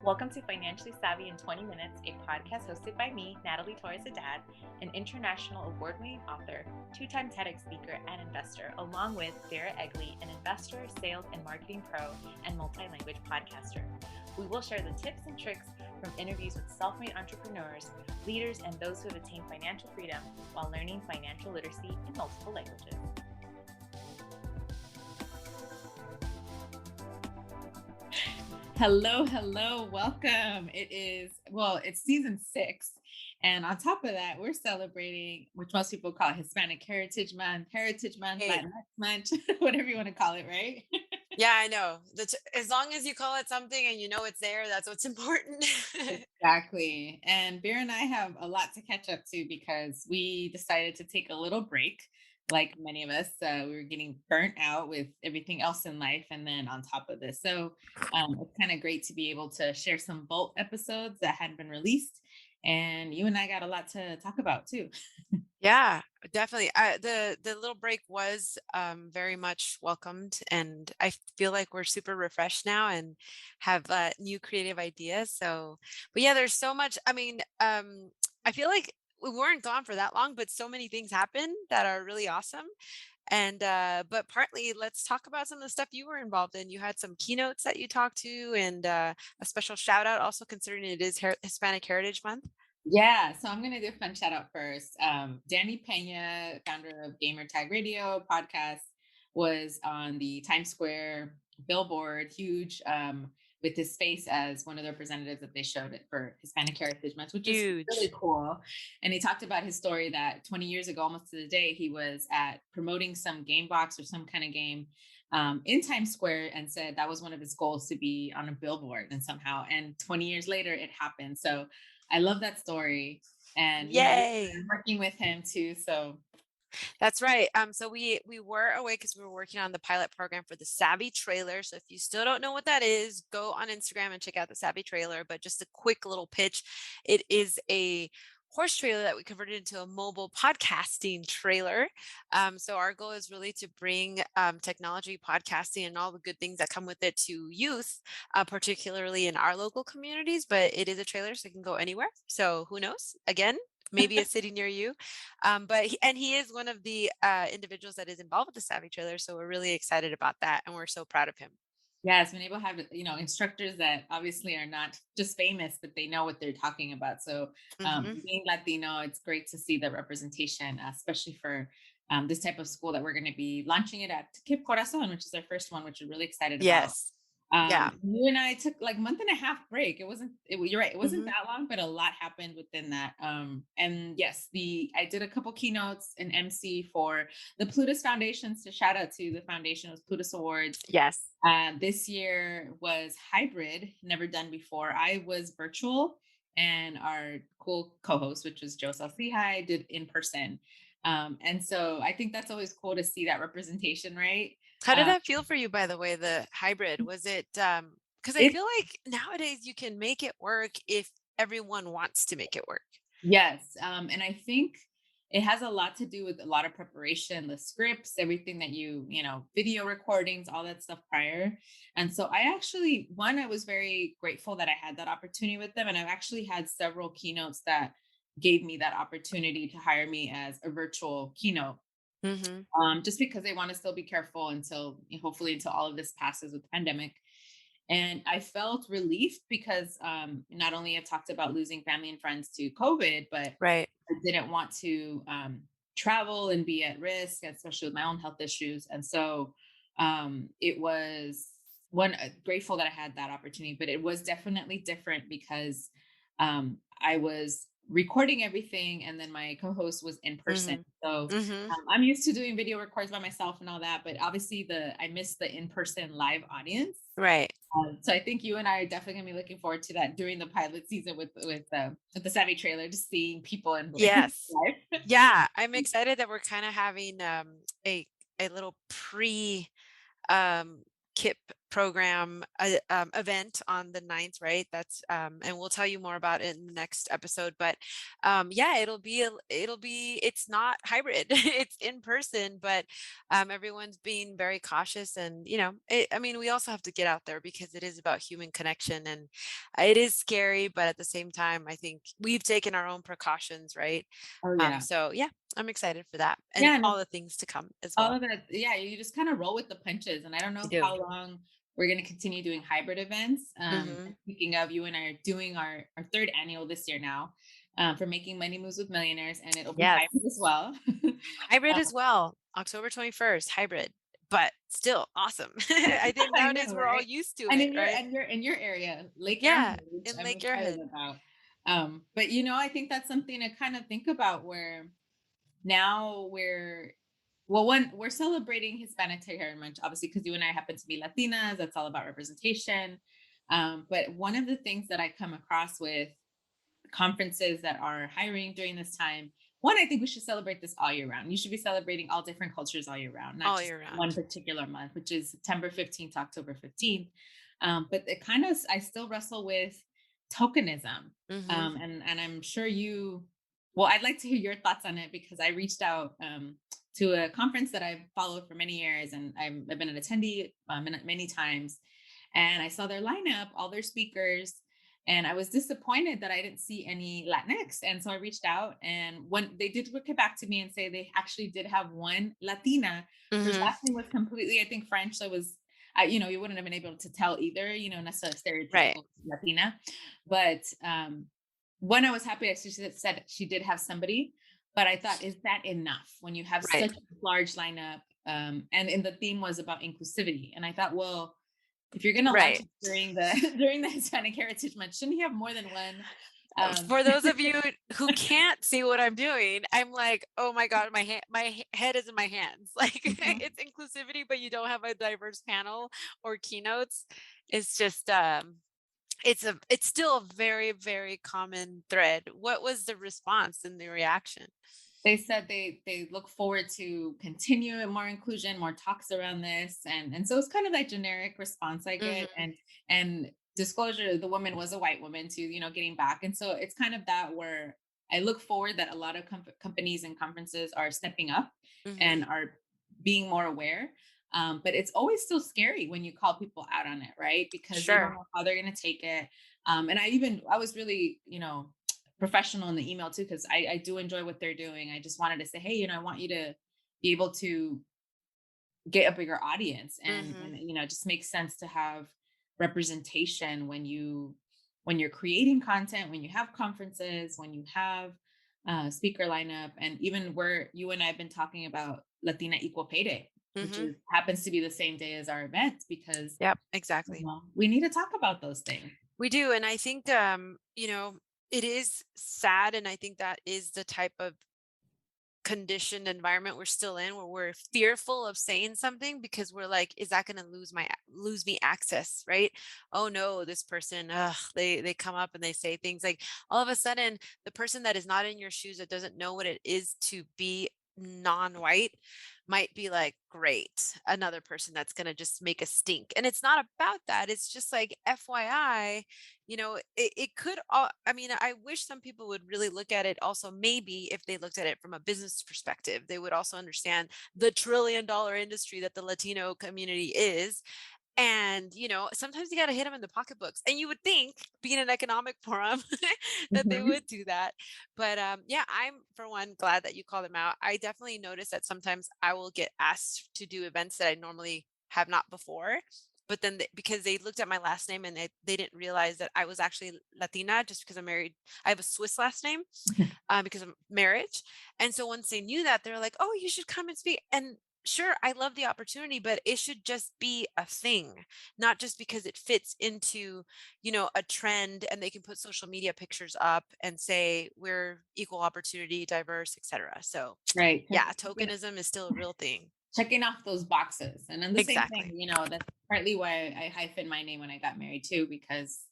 Welcome to Financially Savvy in 20 Minutes, a podcast hosted by me, Natalie Torres Haddad, an international award-winning author, two-time TEDx speaker, and investor, along with Vera Egley, an investor, sales and marketing pro, and multi-language podcaster. We will share the tips and tricks from interviews with self-made entrepreneurs, leaders, and those who have attained financial freedom while learning financial literacy in multiple languages. Hello, welcome. It's season 6. And on top of that, we're celebrating, which most people call Hispanic Heritage Month, Hey, Latinx Month, whatever you want to call it, right? yeah, I know. As long as you call it something and you know it's there, that's what's important. Exactly. And Beer and I have a lot to catch up to because we decided to take a little break. Like many of us, we were getting burnt out with everything else in life. And then on top of this, it's kind of great to be able to share some Bolt episodes that hadn't been released. And you and I got a lot to talk about too. Yeah, definitely. The little break was very much welcomed, and I feel like we're super refreshed now and have new creative ideas. But yeah, there's so much. I feel like we weren't gone for that long, but so many things happen that are really awesome. And but partly, let's talk about some of the stuff you were involved in. You had some keynotes that you talked to, and a special shout out, also considering it is Hispanic Heritage Month. Yeah, so I'm going to do a fun shout out first. Danny Pena, founder of Gamer Tag Radio podcast, was on the Times Square billboard, huge, with his face as one of the representatives that they showed it for Hispanic Heritage Month, which is really Huge. cool. And he talked about his story that 20 years ago, almost to the day, he was at promoting some game box or some kind of game in Times Square and said that was one of his goals to be on a billboard and 20 years later, it happened. So I love that story. And, Yay. I'm working with him too. So That's right. So we were away because we were working on the pilot program for the Savvy trailer. So if you still don't know what that is, go on Instagram and check out the Savvy trailer. But just a quick little pitch. It is a horse trailer that we converted into a mobile podcasting trailer. So our goal is really to bring technology, podcasting, and all the good things that come with it to youth, particularly in our local communities. But it is a trailer, so it can go anywhere. So who knows? Again, maybe a city near you. He is one of the individuals that is involved with the Savvy trailer. So we're really excited about that. And we're so proud of him. yes, when able to have, instructors that obviously are not just famous, but they know what they're talking about. So Hmm. being Latino, it's great to see the representation, especially for this type of school that we're going to be launching it at Kip Corazon, which is our first one, which we're really excited about. Yes. Yeah. You and I took like month and a half break. You're right. It wasn't Hmm. that long, but a lot happened within that. And yes, I did a couple keynotes and MC for the Plutus Foundations. To shout out to the foundation, it was Plutus Awards. Yes. This year was hybrid, never done before. I was virtual, and our cool co-host, which was Joe Salcihai, did in person. And so I think that's always cool to see that representation, right? How did Um, that feel for you, by the way, the hybrid? Was it because I it feel like nowadays you can make it work if everyone wants to make it work. Yes, and I think it has a lot to do with a lot of preparation, the scripts, everything that video recordings, all that stuff prior. And so I was very grateful that I had that opportunity with them. And I've actually had several keynotes that gave me that opportunity to hire me as a virtual keynote, Hmm. just because they want to still be careful hopefully until all of this passes with the pandemic. And I felt relief because not only I talked about losing family and friends to COVID, but Right. I didn't want to travel and be at risk, especially with my own health issues. And so it was grateful that I had that opportunity, but it was definitely different because I was recording everything and then my co-host was in person. Hmm. So Hmm. I'm used to doing video records by myself and all that, but obviously I missed the in-person live audience. Right. So I think you and I are definitely gonna be looking forward to that during the pilot season with the Savvy trailer, just seeing people in Yes. live. Yeah. I'm excited that we're kind of having a little pre um, KIP program event on the 9th, right? That's and we'll tell you more about it in the next episode. But yeah, it's not hybrid, it's in person, but everyone's being very cautious. And I mean, we also have to get out there because it is about human connection, and it is scary, but at the same time, I think we've taken our own precautions, right? Oh yeah. So yeah, I'm excited for that and Yeah. And all the things to come as all well. of it. Yeah. You just kind of roll with the punches. And I don't I know do. how long we're going to continue doing hybrid events. Hmm. And speaking of, you and I are doing our third annual this year now, for Making Money Moves with Millionaires. And it'll be Yes. hybrid as well. Hybrid as well. October 21st, hybrid, but still awesome. I think I nowadays know, we're all right? used to And it, right? in your area, Lake Yeah, Arrowhead, which in I'm Lake excited Airhead. about. But I think that's something to kind of think about, where now we're celebrating Hispanic Heritage, obviously, because you and I happen to be Latinas. That's all about representation. But one of the things that I come across with conferences that are hiring during this time, one, I think we should celebrate this all year round. You should be celebrating all different cultures all year round, not All just year one round. particular month, which is September 15th to October 15th. But I still wrestle with tokenism. Hmm. And I'm sure well, I'd like to hear your thoughts on it, because I reached out to a conference that I've followed for many years, and I've been an attendee many times. And I saw their lineup, all their speakers, and I was disappointed that I didn't see any Latinx. And so I reached out, and when they did get back to me and say they actually did have one Latina whose Hmm. last name was completely, I think, French. So it was, you wouldn't have been able to tell either, necessarily Right. stereotypical Latina. But one, I was happy that she said she did have somebody, but I thought, is that enough when you have Right. such a large lineup? And the theme was about inclusivity. And I thought, well, if you're going to launch Right. it during the during the Hispanic Heritage Month, shouldn't you have more than one? For those of you who can't see what I'm doing, I'm like, oh my God, my head is in my hands. Like Mhm. it's inclusivity, but you don't have a diverse panel or keynotes. It's just it's still a very, very common thread. What was the response and the reaction? They said they look forward to continuing more inclusion, more talks around this, and so it's kind of that generic response I get. Hmm. And disclosure, the woman was a white woman too, getting back, and so it's kind of that where I look forward that a lot of companies and conferences are stepping up Hmm. and are being more aware. But it's always still scary when you call people out on it, right? Because you don't Sure. know how they're going to take it. And I was really, professional in the email too, because I do enjoy what they're doing. I just wanted to say, hey, I want you to be able to get a bigger audience, and Hmm. it just makes sense to have representation when you're creating content, when you have conferences, when you have speaker lineup. And even where you and I have been talking about Latina Equal Pay Day, which Hmm. happens to be the same day as our event, because Yep, exactly. we need to talk about those things. We do. And I think, it is sad. And I think that is the type of conditioned environment we're still in, where we're fearful of saying something because we're like, is that going to lose me access, right? Oh no, this person, they come up and they say things like, all of a sudden the person that is not in your shoes, that doesn't know what it is to be non-white, might be like, great, another person that's going to just make a stink. And it's not about that. It's just like, FYI, it could all, I mean, I wish some people would really look at it also. Maybe if they looked at it from a business perspective, they would also understand the $1 trillion industry that the Latino community is. And sometimes you got to hit them in the pocketbooks, and you would think, being an economic forum, that they Mhm. would do that. But yeah, I'm, for one, glad that you call them out. I definitely notice that sometimes I will get asked to do events that I normally have not before, but then because they looked at my last name, and they didn't realize that I was actually Latina, just because I'm married. I have a Swiss last name, because of marriage. And so once they knew that, they're like, oh, you should come and speak. And sure, I love the opportunity, but it should just be a thing, not just because it fits into, a trend, and they can put social media pictures up and say we're equal opportunity, diverse, etc. So Right. yeah, tokenism is still a real thing. Checking off those boxes. And then the same thing, Exactly. that's partly why I hyphen my name when I got married too, because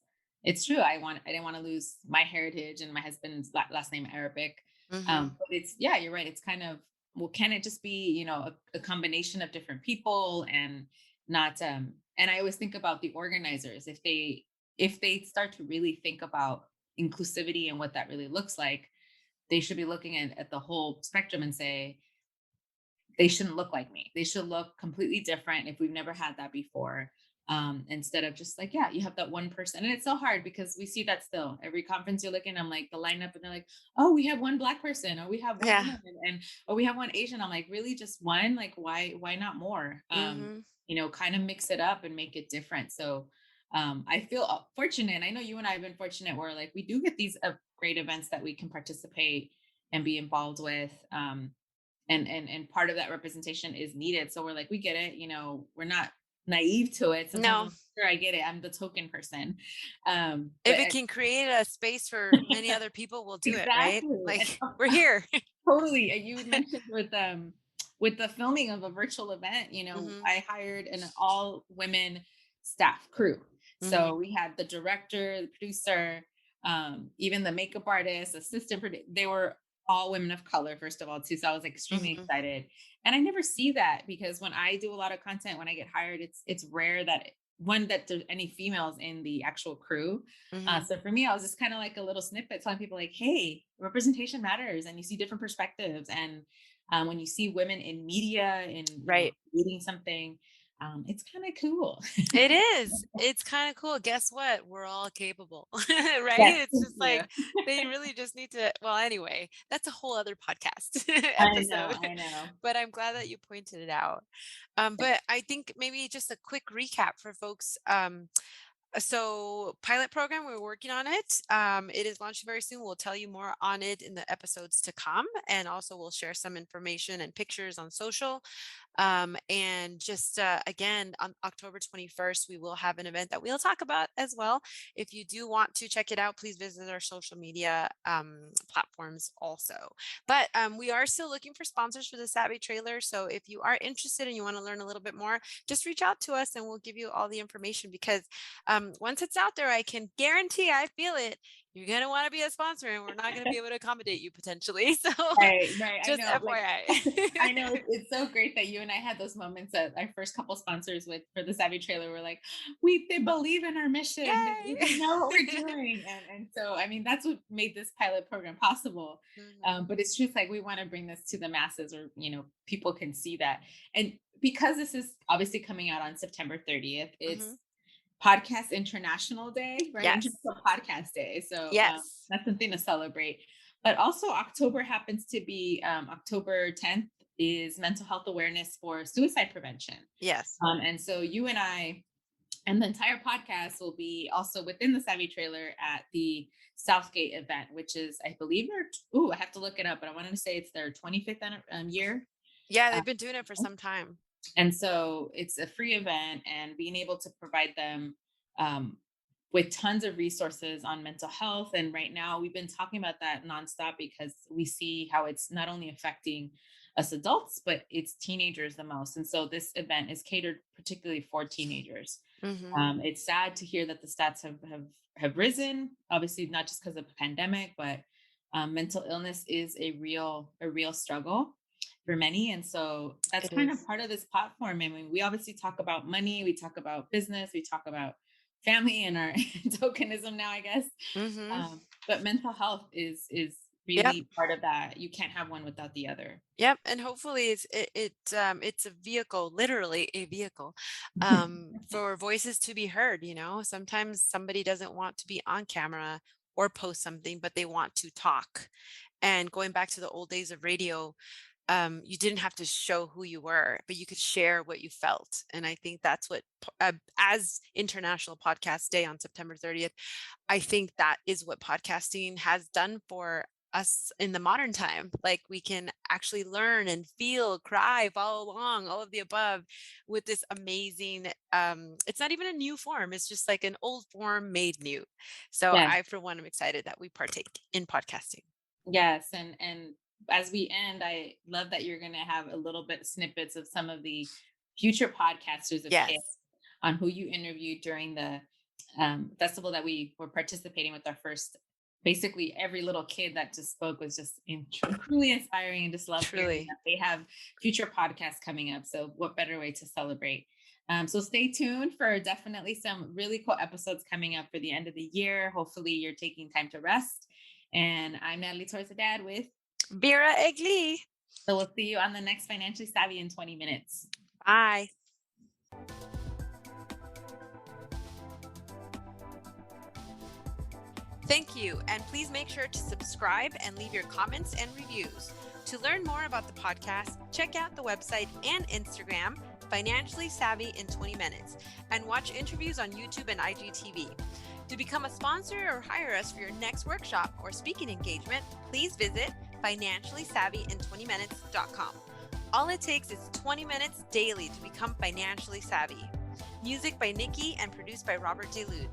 it's true. I didn't want to lose my heritage, and my husband's last name Arabic. Hmm. But yeah, you're right. It's kind of, well, can it just be, a combination of different people? And not and I always think about the organizers, if they start to really think about inclusivity and what that really looks like, they should be looking at the whole spectrum and say, they shouldn't look like me. They should look completely different if we've never had that before. Instead of just like, yeah, you have that one person. And it's so hard because we see that still. Every conference you're looking, I'm like the lineup, and they're like, oh, we have one Black person, or we have one Yeah. woman, and or we have one Asian. I'm like, really, just one? Like, why not more? Hmm. Kind of mix it up and make it different. So I feel fortunate. I know you and I have been fortunate where like we do get these great events that we can participate and be involved with. And part of that representation is needed. So we're like, we get it, we're not naive to it. Sometimes No, I'm sure I get it, I'm the token person. if But it can create a space for many other people, we'll do it, right? exactly. And Like we're here. totally, you had mentioned with the filming of a virtual event, Hmm. I hired an all women staff crew. Hmm. So we had the director, the producer, even the makeup artist, they were all women of color, first of all, too. So I was extremely Hmm. excited. And I never see that because when I do a lot of content, when I get hired, it's rare that there's any females in the actual crew. Hmm. So for me, I was just kind of like a little snippet telling people like, hey, representation matters, and you see different perspectives. And when you see women in media and, Right. leading something, it's kind of cool. It is. It's kind of cool. Guess what? We're all capable, right? Yes, It's thank just you. like they really just need to. Well, anyway, that's a whole other podcast I know, episode. I know. But I'm glad that you pointed it out. But I think maybe just a quick recap for folks. So pilot program, we're working on it. It is launching very soon. We'll tell you more on it in the episodes to come, and also we'll share some information and pictures on social. And just again, on October 21st, we will have an event that we'll talk about as well. If you do want to check it out, please visit our social media platforms also. But we are still looking for sponsors for the Savvy trailer. So if you are interested and you want to learn a little bit more, just reach out to us and we'll give you all the information, because once it's out there, I can guarantee, I feel it, you're going to want to be a sponsor and we're not going to be able to accommodate you potentially. So Right, right. I just know. Like, I know FYI. it's so great that you and I had those moments that our first couple sponsors with for the Savvy trailer were like, they believe in our mission. They Yay. know what we're doing. And so I mean that's what made this pilot program possible. Mhm. But it's just like we want to bring this to the masses, or people can see that. And because this is obviously coming out on September 30th, it's Mhm. Podcast International Day, right? Yes. International Podcast Day. So Yes. that's something to celebrate. But also, October happens to be October 10th is Mental Health Awareness for Suicide Prevention. Yes. And so you and I and the entire podcast will be also within the Savvy trailer at the Southgate event, which is, I believe, I have to look it up, but I wanted to say it's their 25th year. Yeah, Uh, they've been doing it for some time. and so it's a free event, and being able to provide them um, with tons of resources on mental health. And right now, we've been talking about that nonstop because we see how it's not only affecting us adults, but it's teenagers the most. And so this event is catered particularly for teenagers. Mhm. It's sad to hear that the stats have risen, obviously not just because of the pandemic, but mental illness is a real struggle for many. And so that's It kind of is. part of this platform. I mean, we obviously talk about money, we talk about business, we talk about family and our tokenism now, I guess. Mhm. But mental health is Yep. really part of that. You can't have one without the other. Yep, and hopefully it's a vehicle, literally a vehicle, for voices to be heard. Sometimes somebody doesn't want to be on camera or post something, but they want to talk. And going back to the old days of radio, you didn't have to show who you were, but you could share what you felt. And I think that's what, as International Podcast Day on September 30th, I think that is what podcasting has done for us in the modern time. Like we can actually learn and feel, cry, follow along, all of the above with this amazing, it's not even a new form. It's just like an old form made new. So Yes. I, for one, am excited that we partake in podcasting. Yes, and as we end, I love that you're going to have a little bit snippets of some of the future podcasters of KISS Yes. on who you interviewed during the festival that we were participating with our first basically every little kid that just spoke was just truly inspiring, and just love hearing Truly. that they have future podcasts coming up. So what better way to celebrate? So stay tuned for definitely some really cool episodes coming up for the end of the year. Hopefully you're taking time to rest. And I'm Natalie Torres, dad with Vera Egli. So we'll see you on the next Financially Savvy in 20 minutes. Bye. Thank you, and please make sure to subscribe and leave your comments and reviews. To learn more about the podcast, check out the website and Instagram, Financially Savvy in 20 Minutes, and watch interviews on YouTube and IGTV. To become a sponsor or hire us for your next workshop or speaking engagement, please visit financiallysavvyin20minutes.com. All it takes is 20 minutes daily to become financially savvy. Music by Nikki and produced by Robert DeLude.